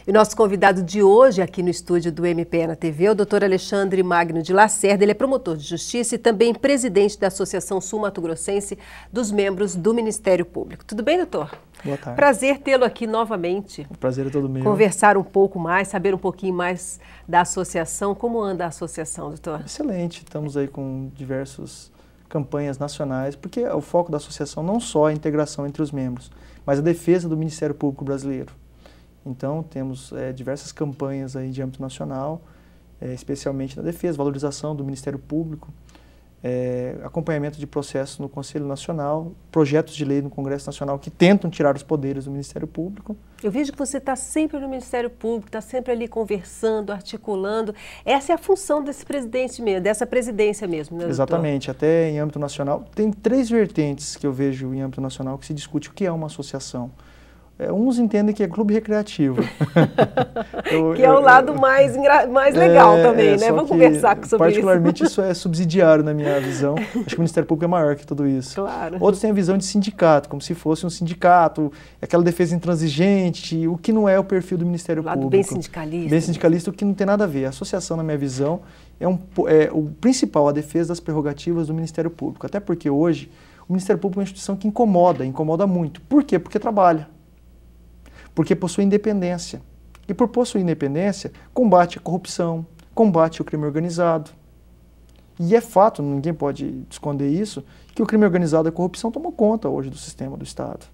E o nosso convidado de hoje aqui no estúdio do MPE na TV é o Dr. Alexandre Magno de Lacerda. Ele é promotor de justiça e também presidente da Associação Sul-Mato Grossense dos membros do Ministério Público. Tudo bem, doutor? Boa tarde. Prazer tê-lo aqui novamente. O prazer é todo meu. Conversar um pouco mais, saber um pouquinho mais da associação. Como anda a associação, doutor? Excelente. Estamos aí com diversas campanhas nacionais, porque o foco da associação não só é a integração entre os membros, mas a defesa do Ministério Público brasileiro. Então, temos diversas campanhas aí de âmbito nacional, especialmente na defesa, valorização do Ministério Público, acompanhamento de processos no Conselho Nacional, projetos de lei no Congresso Nacional que tentam tirar os poderes do Ministério Público. Eu vejo que você está sempre no Ministério Público, está sempre ali conversando, articulando. Essa é a função desse presidente mesmo, dessa presidência mesmo, né, doutor? Exatamente, até em âmbito nacional. Tem três vertentes que eu vejo em âmbito nacional que se discute o que é uma associação. Uns entendem que é clube recreativo. Que é o lado mais legal também, né? Vamos conversar sobre isso. Particularmente isso é subsidiário na minha visão. Acho que o Ministério Público é maior que tudo isso. Claro. Outros têm a visão de sindicato, como se fosse um sindicato, aquela defesa intransigente, o que não é o perfil do Ministério Público. Bem sindicalista. Bem sindicalista, o que não tem nada a ver. A associação, na minha visão, é o principal, a defesa das prerrogativas do Ministério Público. Até porque hoje o Ministério Público é uma instituição que incomoda muito. Por quê? Porque trabalha. Porque possui independência. E por possuir independência, combate a corrupção, combate o crime organizado. E é fato, ninguém pode esconder isso, que o crime organizado e a corrupção tomam conta hoje do sistema do Estado.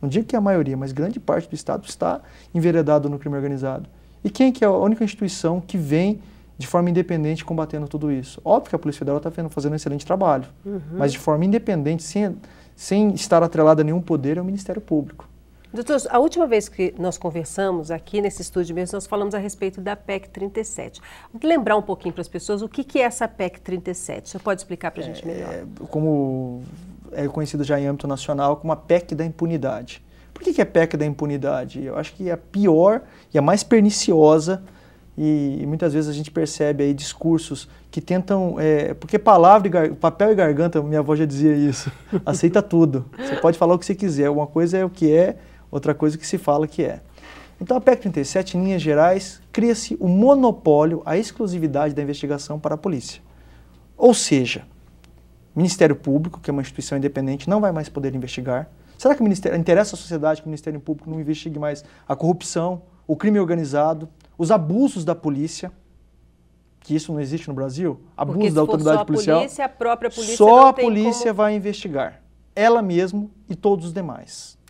Não digo que é a maioria, mas grande parte do Estado está enveredado no crime organizado. E quem que é a única instituição que vem de forma independente combatendo tudo isso? Óbvio que a Polícia Federal está fazendo um excelente trabalho, mas de forma independente, sem estar atrelada a nenhum poder, é o Ministério Público. Doutor, a última vez que nós conversamos aqui nesse estúdio mesmo, nós falamos a respeito da PEC 37. Vamos lembrar um pouquinho para as pessoas o que é essa PEC 37. Você pode explicar para a gente melhor? Como é conhecido já em âmbito nacional como a PEC da impunidade. Por que é PEC da impunidade? Eu acho que é a pior e a mais perniciosa, e muitas vezes a gente percebe aí discursos que tentam, porque papel e garganta, minha avó já dizia isso, aceita tudo. Você pode falar o que você quiser, uma coisa é o que é, outra coisa que se fala que é. Então a PEC 37, em linhas gerais, cria-se o monopólio, a exclusividade da investigação para a polícia. Ou seja, o Ministério Público, que é uma instituição independente, não vai mais poder investigar. Será que interessa à sociedade que o Ministério Público não investigue mais a corrupção, o crime organizado, os abusos da polícia, que isso não existe no Brasil? Abuso da autoridade policial. A própria polícia só a polícia vai investigar. Ela mesma e todos os demais.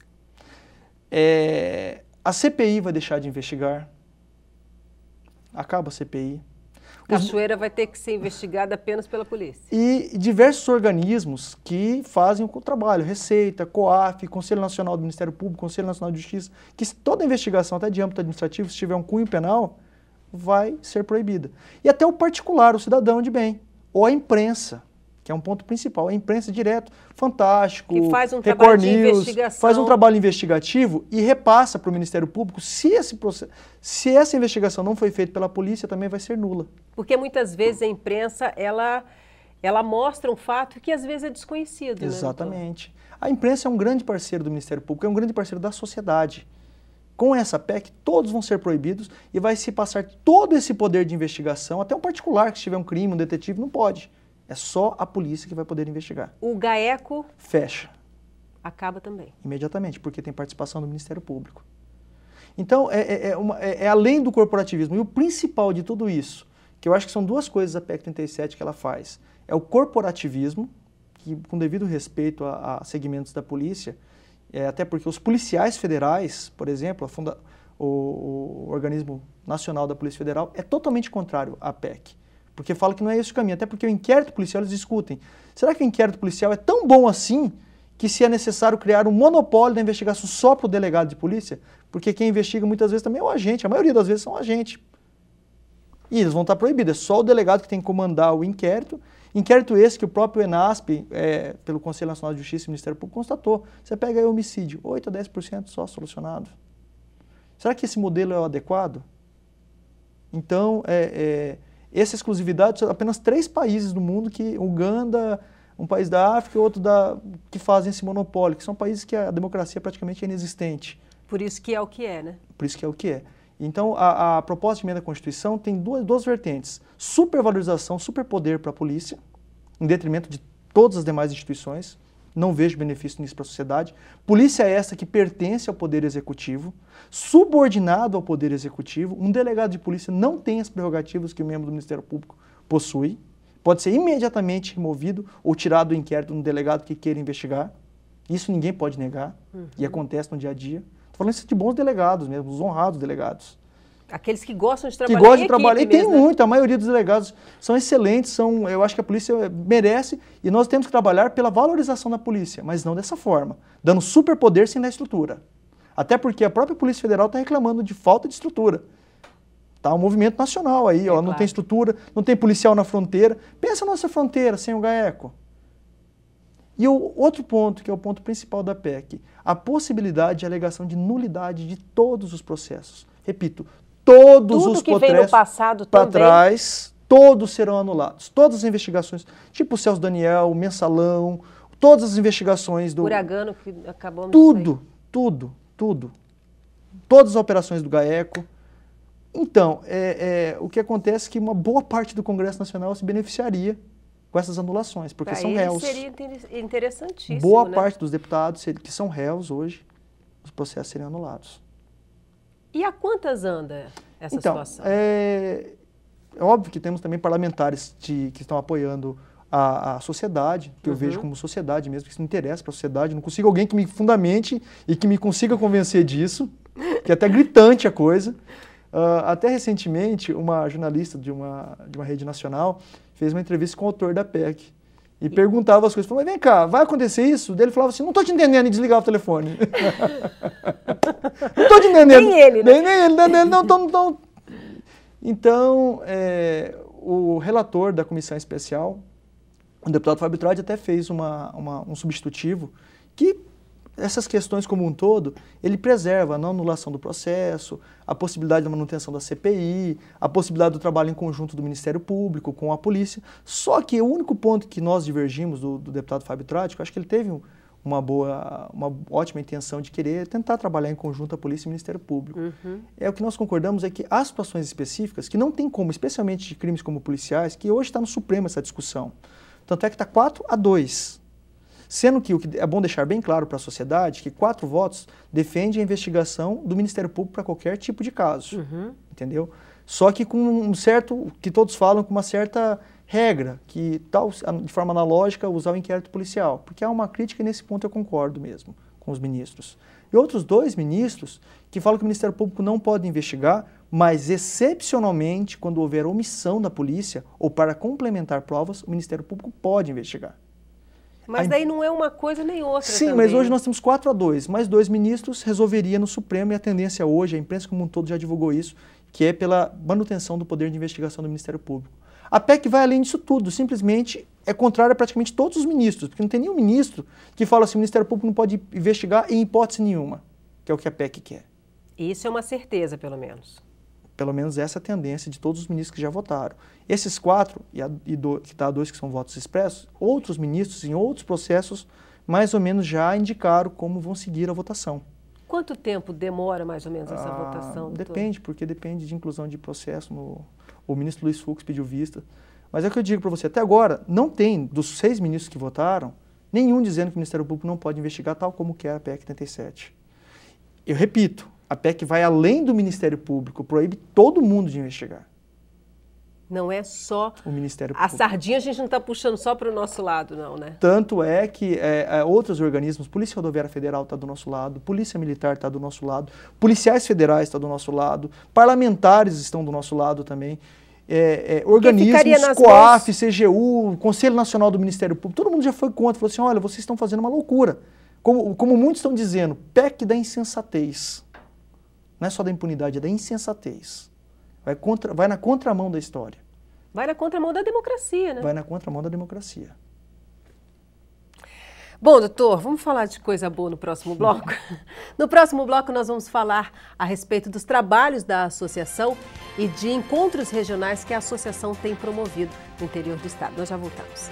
A CPI vai deixar de investigar. Acaba a CPI. Cachoeira vai ter que ser investigada apenas pela polícia. E diversos organismos que fazem o trabalho, Receita, COAF, Conselho Nacional do Ministério Público, Conselho Nacional de Justiça, que toda investigação, até de âmbito administrativo, se tiver um cunho penal, vai ser proibida. E até o particular, o cidadão de bem, ou a imprensa, que é um ponto principal, a imprensa direto, Fantástico, que faz um trabalho de investigação. Faz um trabalho investigativo e repassa para o Ministério Público. Se essa investigação não foi feita pela polícia, também vai ser nula. Porque muitas vezes a imprensa, ela mostra um fato que às vezes é desconhecido. Exatamente. Né, a imprensa é um grande parceiro do Ministério Público, é um grande parceiro da sociedade. Com essa PEC, todos vão ser proibidos e vai se passar todo esse poder de investigação, até um particular que se tiver um crime, um detetive, não pode. É só a polícia que vai poder investigar. O GAECO... fecha. Acaba também. Imediatamente, porque tem participação do Ministério Público. Então, é além do corporativismo. E o principal de tudo isso, que eu acho que são duas coisas a PEC 37 que ela faz, é o corporativismo, que com devido respeito a segmentos da polícia, até porque os policiais federais, por exemplo, o Organismo Nacional da Polícia Federal, é totalmente contrário à PEC. Porque fala que não é esse o caminho, até porque o inquérito policial eles discutem. Será que o inquérito policial é tão bom assim que se é necessário criar um monopólio da investigação só para o delegado de polícia? Porque quem investiga muitas vezes também é o agente, a maioria das vezes são agentes. E eles vão estar proibidos, é só o delegado que tem que comandar o inquérito. Inquérito esse que o próprio ENASP, pelo Conselho Nacional de Justiça e Ministério Público, constatou. Você pega aí o homicídio, 8 a 10% só solucionado. Será que esse modelo é o adequado? Então, essa exclusividade são apenas 3 países do mundo, Uganda, um país da África e outro que fazem esse monopólio, que são países que a democracia praticamente é inexistente. Por isso que é o que é, né? Por isso que é o que é. Então, a proposta de emenda à Constituição tem duas vertentes. Supervalorização, superpoder para a polícia, em detrimento de todas as demais instituições. Não vejo benefício nisso para a sociedade. Polícia é essa que pertence ao Poder Executivo, subordinado ao Poder Executivo. Um delegado de polícia não tem as prerrogativas que o membro do Ministério Público possui. Pode ser imediatamente removido ou tirado do inquérito um delegado que queira investigar. Isso ninguém pode negar, e acontece no dia a dia. Estou falando isso de bons delegados mesmo, os honrados delegados. Aqueles que gostam de trabalhar que gostam de trabalhar, e tem mesmo, né? muito, a maioria dos delegados são excelentes, eu acho que a polícia merece, e nós temos que trabalhar pela valorização da polícia, mas não dessa forma, dando superpoder sem dar estrutura. Até porque a própria Polícia Federal está reclamando de falta de estrutura. Tá um movimento nacional aí, ó, não tem estrutura, não tem policial na fronteira. Pensa na nossa fronteira sem o GAECO. E o outro ponto, que é o ponto principal da PEC, a possibilidade de alegação de nulidade de todos os processos. Repito, todos os processos para trás, todos serão anulados. Todas as investigações, tipo o Celso Daniel, o Mensalão, todas as investigações do... Uragano, que acabamos Tudo. Todas as operações do GAECO. Então, o que acontece é que uma boa parte do Congresso Nacional se beneficiaria com essas anulações, porque são réus. Seria interessantíssimo, boa parte dos deputados que são réus hoje, os processos seriam anulados. E a quantas anda essa situação? É óbvio que temos também parlamentares que estão apoiando a sociedade, que eu vejo como sociedade mesmo, que isso não interessa para a sociedade. Não consigo alguém que me fundamente e que me consiga convencer disso, que é até gritante a coisa. Até recentemente, uma jornalista de uma rede nacional fez uma entrevista com o autor da PEC e perguntava as coisas. Falou, mas vem cá, vai acontecer isso? Daí ele falava assim, não estou te entendendo, e desligava o telefone. Não estou te entendendo. Nem ele, né? Nem ele, não. Então, o relator da comissão especial, o deputado Fábio Tradi, até fez um substitutivo que essas questões como um todo, ele preserva a não anulação do processo, a possibilidade da manutenção da CPI, a possibilidade do trabalho em conjunto do Ministério Público com a polícia. Só que o único ponto que nós divergimos do deputado Fábio Tradi, eu acho que ele teve uma ótima intenção de querer tentar trabalhar em conjunto a polícia e o Ministério Público. O que nós concordamos é que há situações específicas que não tem como, especialmente de crimes como policiais, que hoje está no Supremo essa discussão. Tanto é que está 4-2. Sendo que o que é bom deixar bem claro para a sociedade que 4 votos defende a investigação do Ministério Público para qualquer tipo de caso, entendeu? Só que com um certo, que todos falam com uma certa regra, que tal, de forma analógica, usar o inquérito policial, porque há uma crítica e nesse ponto eu concordo mesmo com os ministros. E outros 2 ministros que falam que o Ministério Público não pode investigar, mas excepcionalmente, quando houver omissão da polícia ou para complementar provas, o Ministério Público pode investigar. Mas daí não é uma coisa nem outra. Sim, também. Mas hoje nós temos 4-2, mais 2 ministros resolveria no Supremo, e a tendência hoje, a imprensa como um todo já divulgou isso, que é pela manutenção do poder de investigação do Ministério Público. A PEC vai além disso tudo, simplesmente é contrária a praticamente todos os ministros, porque não tem nenhum ministro que fala assim, o Ministério Público não pode investigar em hipótese nenhuma, que é o que a PEC quer. Isso é uma certeza, pelo menos. Pelo menos essa é a tendência de todos os ministros que já votaram. Esses 4, que está 2 que são votos expressos, outros ministros em outros processos, mais ou menos já indicaram como vão seguir a votação. Quanto tempo demora mais ou menos essa votação? Depende, porque depende de inclusão de processo. O ministro Luiz Fux pediu vista. Mas é o que eu digo para você, até agora, não tem, dos 6 ministros que votaram, nenhum dizendo que o Ministério Público não pode investigar, tal como quer a PEC 37. Eu repito, a PEC vai além do Ministério Público, proíbe todo mundo de investigar. Não é só o Ministério Público. A sardinha a gente não está puxando só para o nosso lado, não, né? Tanto é que outros organismos, Polícia Rodoviária Federal está do nosso lado, Polícia Militar está do nosso lado, policiais federais estão do nosso lado, parlamentares estão do nosso lado também, organismos, COAF, CGU, Conselho Nacional do Ministério Público, todo mundo já foi contra, falou assim, olha, vocês estão fazendo uma loucura. Como muitos estão dizendo, PEC da insensatez. Não é só da impunidade, é da insensatez. Vai na contramão da história. Vai na contramão da democracia, né? Vai na contramão da democracia. Bom, doutor, vamos falar de coisa boa no próximo bloco? No próximo bloco nós vamos falar a respeito dos trabalhos da associação e de encontros regionais que a associação tem promovido no interior do estado. Nós já voltamos.